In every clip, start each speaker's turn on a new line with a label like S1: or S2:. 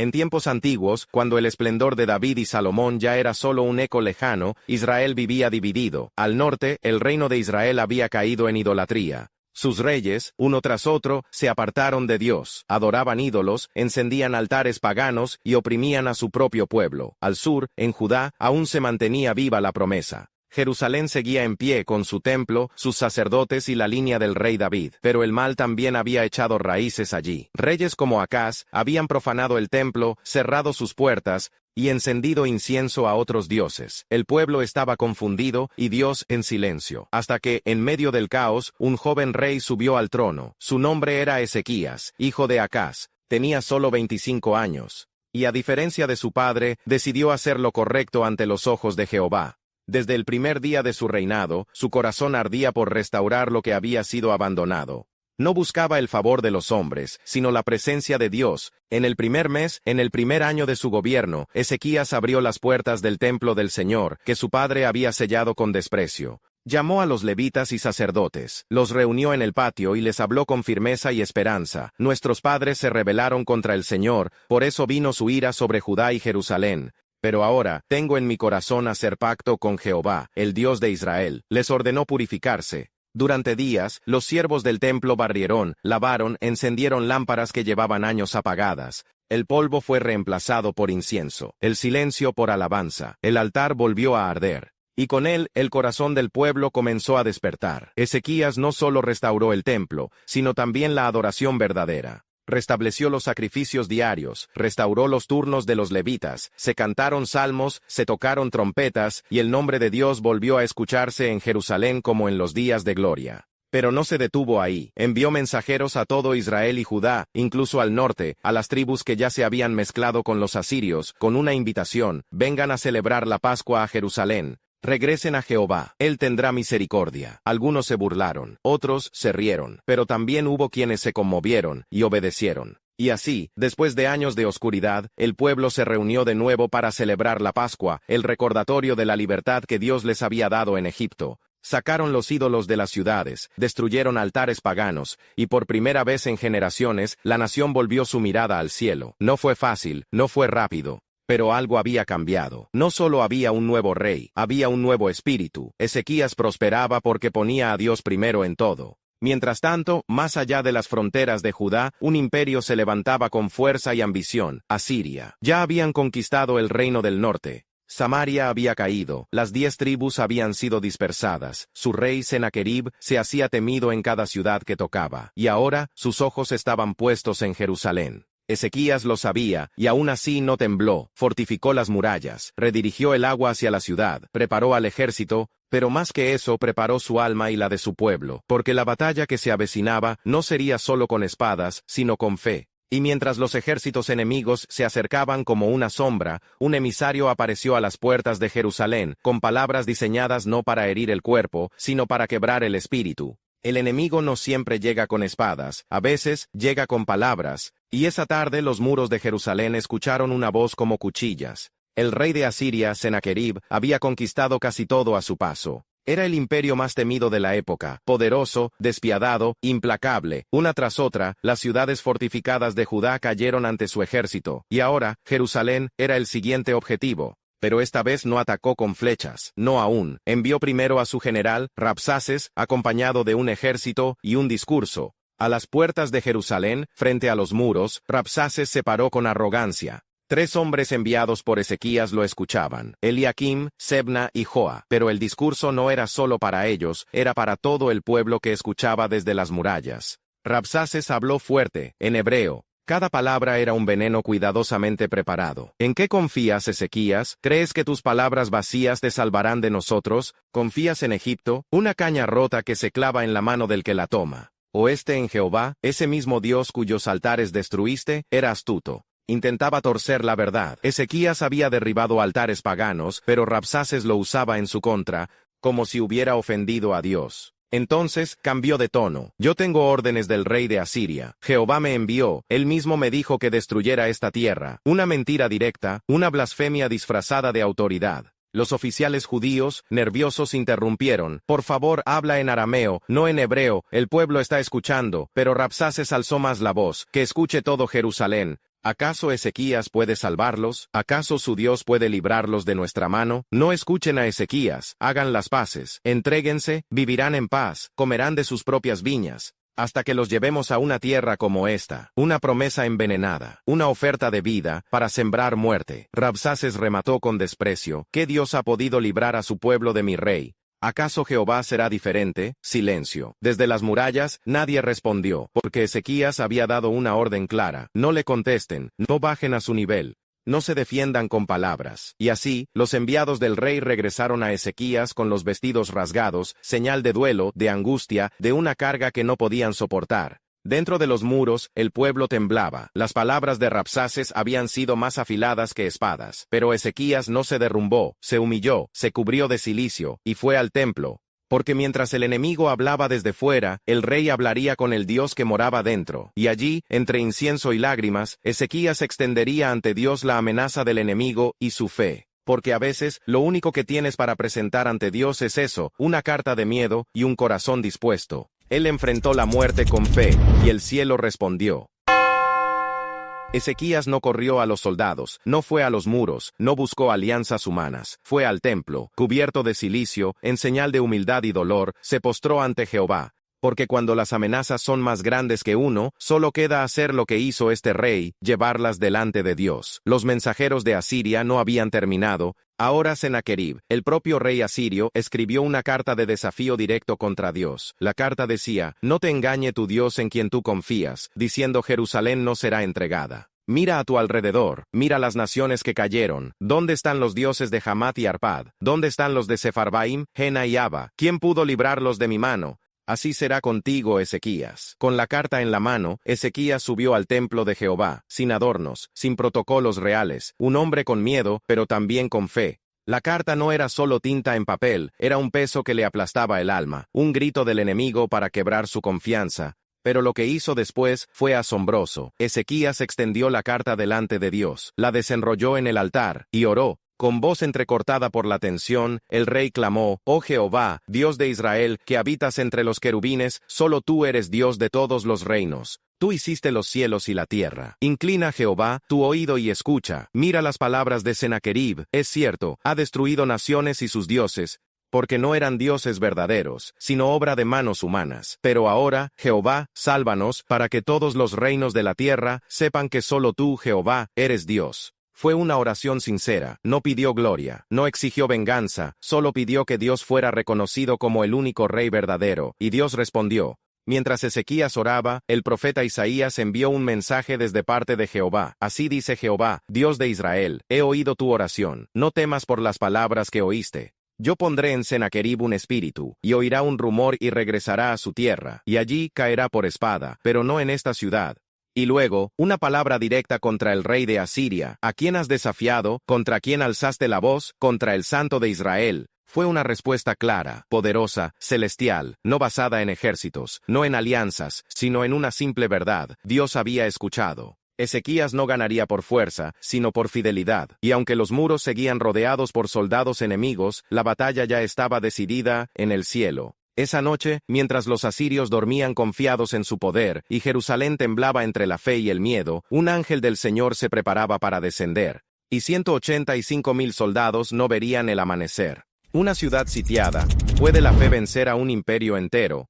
S1: En tiempos antiguos, cuando el esplendor de David y Salomón ya era solo un eco lejano, Israel vivía dividido. Al norte, el reino de Israel había caído en idolatría. Sus reyes, uno tras otro, se apartaron de Dios, adoraban ídolos, encendían altares paganos y oprimían a su propio pueblo. Al sur, en Judá, aún se mantenía viva la promesa. Jerusalén seguía en pie con su templo, sus sacerdotes y la línea del rey David, pero el mal también había echado raíces allí. Reyes como Acaz habían profanado el templo, cerrado sus puertas, y encendido incienso a otros dioses. El pueblo estaba confundido y Dios en silencio, hasta que, en medio del caos, un joven rey subió al trono. Su nombre era Ezequías, hijo de Acaz. Tenía solo 25 años. Y a diferencia de su padre, decidió hacer lo correcto ante los ojos de Jehová. Desde el primer día de su reinado, su corazón ardía por restaurar lo que había sido abandonado. No buscaba el favor de los hombres, sino la presencia de Dios. En el primer mes, en el primer año de su gobierno, Ezequías abrió las puertas del templo del Señor, que su padre había sellado con desprecio. Llamó a los levitas y sacerdotes, los reunió en el patio y les habló con firmeza y esperanza. Nuestros padres se rebelaron contra el Señor, por eso vino su ira sobre Judá y Jerusalén. Pero ahora, tengo en mi corazón hacer pacto con Jehová, el Dios de Israel. Les ordenó purificarse. Durante días, los siervos del templo barrieron, lavaron, encendieron lámparas que llevaban años apagadas. El polvo fue reemplazado por incienso, el silencio por alabanza. El altar volvió a arder. Y con él, el corazón del pueblo comenzó a despertar. Ezequías no solo restauró el templo, sino también la adoración verdadera. Restableció los sacrificios diarios, restauró los turnos de los levitas, se cantaron salmos, se tocaron trompetas, y el nombre de Dios volvió a escucharse en Jerusalén como en los días de gloria. Pero no se detuvo ahí, envió mensajeros a todo Israel y Judá, incluso al norte, a las tribus que ya se habían mezclado con los asirios, con una invitación: vengan a celebrar la Pascua a Jerusalén. Regresen a Jehová, Él tendrá misericordia. Algunos se burlaron, otros se rieron, pero también hubo quienes se conmovieron y obedecieron. Y así, después de años de oscuridad, el pueblo se reunió de nuevo para celebrar la Pascua, el recordatorio de la libertad que Dios les había dado en Egipto. Sacaron los ídolos de las ciudades, destruyeron altares paganos, y por primera vez en generaciones, la nación volvió su mirada al cielo. No fue fácil, no fue rápido. Pero algo había cambiado. No solo había un nuevo rey, había un nuevo espíritu. Ezequías prosperaba porque ponía a Dios primero en todo. Mientras tanto, más allá de las fronteras de Judá, un imperio se levantaba con fuerza y ambición: Asiria. Ya habían conquistado el reino del norte. Samaria había caído, las 10 tribus habían sido dispersadas, su rey Sennacherib se hacía temido en cada ciudad que tocaba, y ahora sus ojos estaban puestos en Jerusalén. Ezequías lo sabía, y aún así no tembló. Fortificó las murallas, redirigió el agua hacia la ciudad, preparó al ejército, pero más que eso preparó su alma y la de su pueblo, porque la batalla que se avecinaba no sería solo con espadas, sino con fe. Y mientras los ejércitos enemigos se acercaban como una sombra, un emisario apareció a las puertas de Jerusalén, con palabras diseñadas no para herir el cuerpo, sino para quebrar el espíritu. El enemigo no siempre llega con espadas, a veces llega con palabras, y esa tarde los muros de Jerusalén escucharon una voz como cuchillas. El rey de Asiria, Sennacherib, había conquistado casi todo a su paso. Era el imperio más temido de la época, poderoso, despiadado, implacable. Una tras otra, las ciudades fortificadas de Judá cayeron ante su ejército, y ahora, Jerusalén era el siguiente objetivo. Pero esta vez no atacó con flechas, no aún. Envió primero a su general, Rabsaces, acompañado de un ejército y un discurso. A las puertas de Jerusalén, frente a los muros, Rabsaces se paró con arrogancia. 3 hombres enviados por Ezequías lo escuchaban: Eliakim, Sebna y Joa. Pero el discurso no era solo para ellos, era para todo el pueblo que escuchaba desde las murallas. Rabsaces habló fuerte, en hebreo. Cada palabra era un veneno cuidadosamente preparado. ¿En qué confías, Ezequías? ¿Crees que tus palabras vacías te salvarán de nosotros? ¿Confías en Egipto, una caña rota que se clava en la mano del que la toma? ¿O en Jehová, ese mismo Dios cuyos altares destruiste? Era astuto. Intentaba torcer la verdad. Ezequías había derribado altares paganos, pero Rabsaces lo usaba en su contra, como si hubiera ofendido a Dios. Entonces, cambió de tono. Yo tengo órdenes del rey de Asiria. Jehová me envió, él mismo me dijo que destruyera esta tierra. Una mentira directa, una blasfemia disfrazada de autoridad. Los oficiales judíos, nerviosos, interrumpieron: por favor, habla en arameo, no en hebreo, el pueblo está escuchando. Pero Rabsaces alzó más la voz: que escuche todo Jerusalén. ¿Acaso Ezequías puede salvarlos? ¿Acaso su Dios puede librarlos de nuestra mano? No escuchen a Ezequías, hagan las paces, entréguense, vivirán en paz, comerán de sus propias viñas, hasta que los llevemos a una tierra como esta, una promesa envenenada, una oferta de vida, para sembrar muerte. Rabsaces remató con desprecio: ¿qué Dios ha podido librar a su pueblo de mi rey? ¿Acaso Jehová será diferente? Silencio. Desde las murallas, nadie respondió, porque Ezequías había dado una orden clara: no le contesten, no bajen a su nivel, no se defiendan con palabras. Y así, los enviados del rey regresaron a Ezequías con los vestidos rasgados, señal de duelo, de angustia, de una carga que no podían soportar. Dentro de los muros, el pueblo temblaba. Las palabras de Rabsaces habían sido más afiladas que espadas. Pero Ezequías no se derrumbó, se humilló, se cubrió de cilicio, y fue al templo. Porque mientras el enemigo hablaba desde fuera, el rey hablaría con el Dios que moraba dentro. Y allí, entre incienso y lágrimas, Ezequías extendería ante Dios la amenaza del enemigo y su fe. Porque a veces, lo único que tienes para presentar ante Dios es eso: una carta de miedo y un corazón dispuesto. Él enfrentó la muerte con fe, y el cielo respondió. Ezequías no corrió a los soldados, no fue a los muros, no buscó alianzas humanas, fue al templo, cubierto de cilicio, en señal de humildad y dolor, se postró ante Jehová. Porque cuando las amenazas son más grandes que uno, solo queda hacer lo que hizo este rey, llevarlas delante de Dios. Los mensajeros de Asiria no habían terminado. Ahora Sennacherib, el propio rey asirio, escribió una carta de desafío directo contra Dios. La carta decía: no te engañe tu Dios en quien tú confías, diciendo Jerusalén no será entregada. Mira a tu alrededor, mira las naciones que cayeron. ¿Dónde están los dioses de Hamat y Arpad? ¿Dónde están los de Sepharvaim, Hena y Abba? ¿Quién pudo librarlos de mi mano? Así será contigo, Ezequías. Con la carta en la mano, Ezequías subió al templo de Jehová, sin adornos, sin protocolos reales, un hombre con miedo, pero también con fe. La carta no era solo tinta en papel, era un peso que le aplastaba el alma, un grito del enemigo para quebrar su confianza. Pero lo que hizo después fue asombroso. Ezequías extendió la carta delante de Dios, la desenrolló en el altar, y oró. Con voz entrecortada por la tensión, el rey clamó: «Oh Jehová, Dios de Israel, que habitas entre los querubines, solo tú eres Dios de todos los reinos. Tú hiciste los cielos y la tierra. Inclina, Jehová, tu oído y escucha. Mira las palabras de Sennacherib. Es cierto, ha destruido naciones y sus dioses, porque no eran dioses verdaderos, sino obra de manos humanas. Pero ahora, Jehová, sálvanos, para que todos los reinos de la tierra sepan que solo tú, Jehová, eres Dios». Fue una oración sincera, no pidió gloria, no exigió venganza, solo pidió que Dios fuera reconocido como el único rey verdadero, y Dios respondió. Mientras Ezequías oraba, el profeta Isaías envió un mensaje desde parte de Jehová. Así dice Jehová, Dios de Israel: he oído tu oración, no temas por las palabras que oíste. Yo pondré en Sennacherib un espíritu, y oirá un rumor y regresará a su tierra, y allí caerá por espada, pero no en esta ciudad. Y luego, una palabra directa contra el rey de Asiria: ¿a quién has desafiado? ¿Contra quién alzaste la voz? Contra el Santo de Israel. Fue una respuesta clara, poderosa, celestial, no basada en ejércitos, no en alianzas, sino en una simple verdad: Dios había escuchado. Ezequías no ganaría por fuerza, sino por fidelidad, y aunque los muros seguían rodeados por soldados enemigos, la batalla ya estaba decidida en el cielo. Esa noche, mientras los asirios dormían confiados en su poder, y Jerusalén temblaba entre la fe y el miedo, un ángel del Señor se preparaba para descender, y 185,000 soldados no verían el amanecer. Una ciudad sitiada, ¿puede la fe vencer a un imperio entero?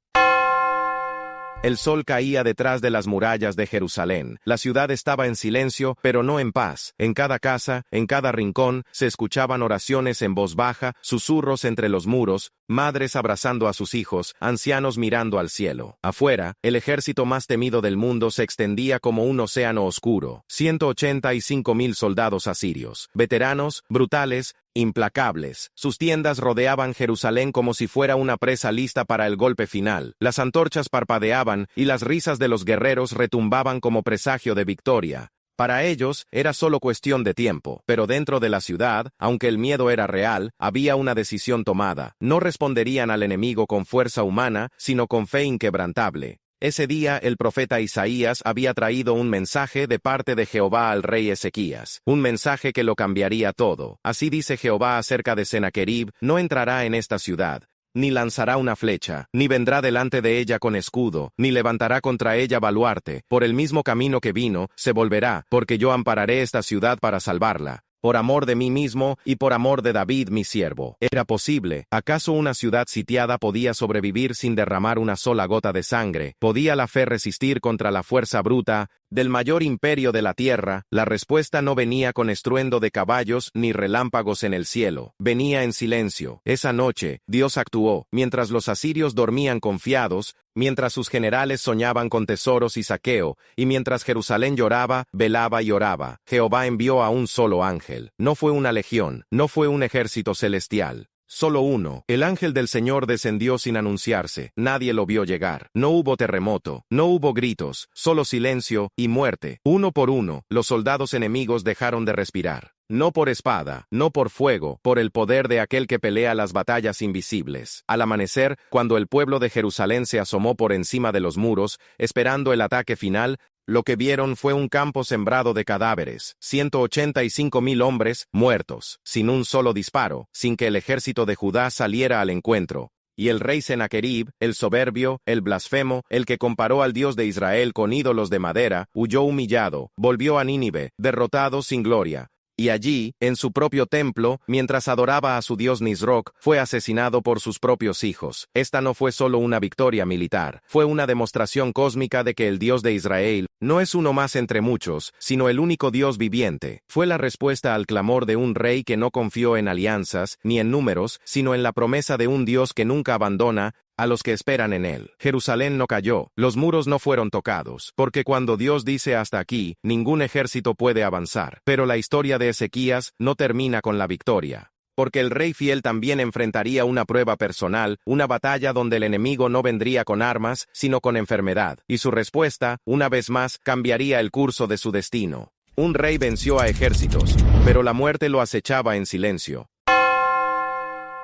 S1: El sol caía detrás de las murallas de Jerusalén. La ciudad estaba en silencio, pero no en paz. En cada casa, en cada rincón, se escuchaban oraciones en voz baja, susurros entre los muros, madres abrazando a sus hijos, ancianos mirando al cielo. Afuera, el ejército más temido del mundo se extendía como un océano oscuro. 185,000 soldados asirios, veteranos, brutales, implacables. Sus tiendas rodeaban Jerusalén como si fuera una presa lista para el golpe final. Las antorchas parpadeaban y las risas de los guerreros retumbaban como presagio de victoria. Para ellos, era solo cuestión de tiempo, pero dentro de la ciudad, aunque el miedo era real, había una decisión tomada. No responderían al enemigo con fuerza humana, sino con fe inquebrantable. Ese día el profeta Isaías había traído un mensaje de parte de Jehová al rey Ezequías, un mensaje que lo cambiaría todo. Así dice Jehová acerca de Sennacherib: no entrará en esta ciudad, ni lanzará una flecha, ni vendrá delante de ella con escudo, ni levantará contra ella baluarte. Por el mismo camino que vino, se volverá, porque yo ampararé esta ciudad para salvarla. Por amor de mí mismo y por amor de David mi siervo. ¿Era posible? ¿Acaso una ciudad sitiada podía sobrevivir sin derramar una sola gota de sangre? ¿Podía la fe resistir contra la fuerza bruta del mayor imperio de la tierra? La respuesta no venía con estruendo de caballos ni relámpagos en el cielo. Venía en silencio. Esa noche, Dios actuó. Mientras los asirios dormían confiados, mientras sus generales soñaban con tesoros y saqueo, y mientras Jerusalén lloraba, velaba y oraba, Jehová envió a un solo ángel. No fue una legión, no fue un ejército celestial. Solo uno. El ángel del Señor descendió sin anunciarse. Nadie lo vio llegar. No hubo terremoto, no hubo gritos, solo silencio y muerte. Uno por uno, los soldados enemigos dejaron de respirar. No por espada, no por fuego, por el poder de aquel que pelea las batallas invisibles. Al amanecer, cuando el pueblo de Jerusalén se asomó por encima de los muros, esperando el ataque final, lo que vieron fue un campo sembrado de cadáveres, 185,000 hombres muertos, sin un solo disparo, sin que el ejército de Judá saliera al encuentro. Y el rey Sennacherib, el soberbio, el blasfemo, el que comparó al Dios de Israel con ídolos de madera, huyó humillado, volvió a Nínive, derrotado sin gloria. Y allí, en su propio templo, mientras adoraba a su dios Nisroch, fue asesinado por sus propios hijos. Esta no fue solo una victoria militar, fue una demostración cósmica de que el Dios de Israel no es uno más entre muchos, sino el único Dios viviente. Fue la respuesta al clamor de un rey que no confió en alianzas, ni en números, sino en la promesa de un Dios que nunca abandona a los que esperan en él. Jerusalén no cayó, los muros no fueron tocados, porque cuando Dios dice hasta aquí, ningún ejército puede avanzar. Pero la historia de Ezequías no termina con la victoria. Porque el rey fiel también enfrentaría una prueba personal, una batalla donde el enemigo no vendría con armas, sino con enfermedad, y su respuesta, una vez más, cambiaría el curso de su destino. Un rey venció a ejércitos, pero la muerte lo acechaba en silencio.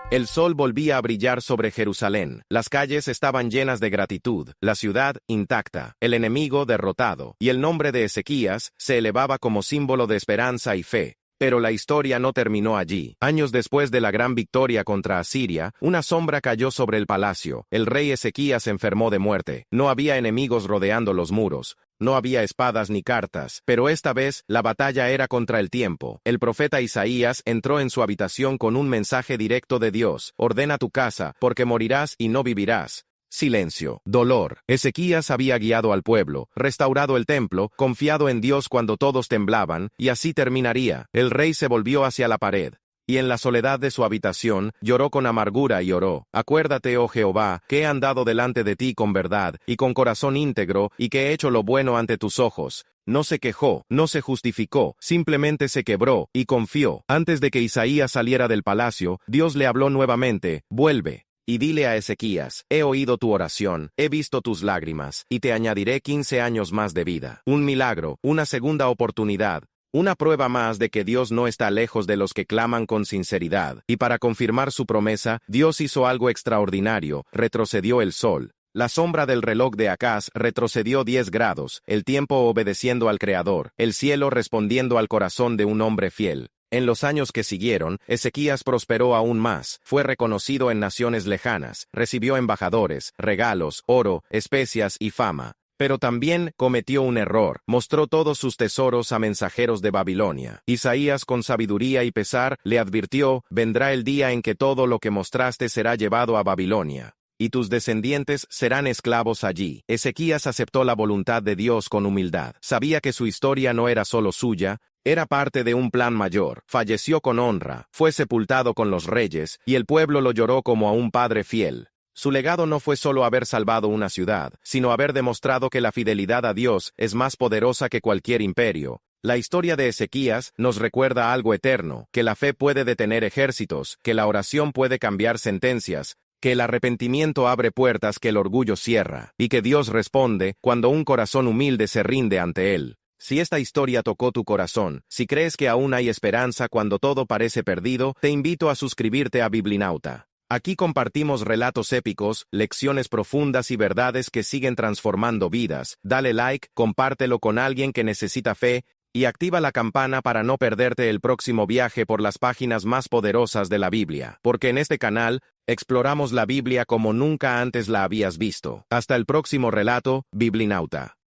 S1: El sol volvía a brillar sobre Jerusalén, las calles estaban llenas de gratitud, la ciudad intacta, el enemigo derrotado, y el nombre de Ezequías se elevaba como símbolo de esperanza y fe. Pero la historia no terminó allí. Años después de la gran victoria contra Asiria, una sombra cayó sobre el palacio. El rey Ezequías enfermó de muerte. No había enemigos rodeando los muros. No había espadas ni cartas, pero esta vez la batalla era contra el tiempo. El profeta Isaías entró en su habitación con un mensaje directo de Dios. Ordena tu casa, porque morirás y no vivirás. Silencio, dolor. Ezequías había guiado al pueblo, restaurado el templo, confiado en Dios cuando todos temblaban, y así terminaría. El rey se volvió hacia la pared, y en la soledad de su habitación, lloró con amargura y oró. Acuérdate, oh Jehová, que he andado delante de ti con verdad, y con corazón íntegro, y que he hecho lo bueno ante tus ojos. No se quejó, no se justificó, simplemente se quebró, y confió. Antes de que Isaías saliera del palacio, Dios le habló nuevamente, vuelve. Y dile a Ezequías, he oído tu oración, he visto tus lágrimas, y te añadiré 15 años más de vida. Un milagro, una segunda oportunidad, una prueba más de que Dios no está lejos de los que claman con sinceridad. Y para confirmar su promesa, Dios hizo algo extraordinario, retrocedió el sol. La sombra del reloj de Acaz retrocedió 10 grados, el tiempo obedeciendo al Creador, el cielo respondiendo al corazón de un hombre fiel. En los años que siguieron, Ezequías prosperó aún más, fue reconocido en naciones lejanas, recibió embajadores, regalos, oro, especias y fama. Pero también cometió un error, mostró todos sus tesoros a mensajeros de Babilonia. Isaías con sabiduría y pesar le advirtió, vendrá el día en que todo lo que mostraste será llevado a Babilonia, y tus descendientes serán esclavos allí. Ezequías aceptó la voluntad de Dios con humildad. Sabía que su historia no era solo suya, era parte de un plan mayor. Falleció con honra, fue sepultado con los reyes, y el pueblo lo lloró como a un padre fiel. Su legado no fue solo haber salvado una ciudad, sino haber demostrado que la fidelidad a Dios es más poderosa que cualquier imperio. La historia de Ezequías nos recuerda algo eterno, que la fe puede detener ejércitos, que la oración puede cambiar sentencias, que el arrepentimiento abre puertas que el orgullo cierra, y que Dios responde cuando un corazón humilde se rinde ante Él. Si esta historia tocó tu corazón, si crees que aún hay esperanza cuando todo parece perdido, te invito a suscribirte a Biblinauta. Aquí compartimos relatos épicos, lecciones profundas y verdades que siguen transformando vidas. Dale like, compártelo con alguien que necesita fe, y activa la campana para no perderte el próximo viaje por las páginas más poderosas de la Biblia, porque en este canal exploramos la Biblia como nunca antes la habías visto. Hasta el próximo relato, Biblinauta.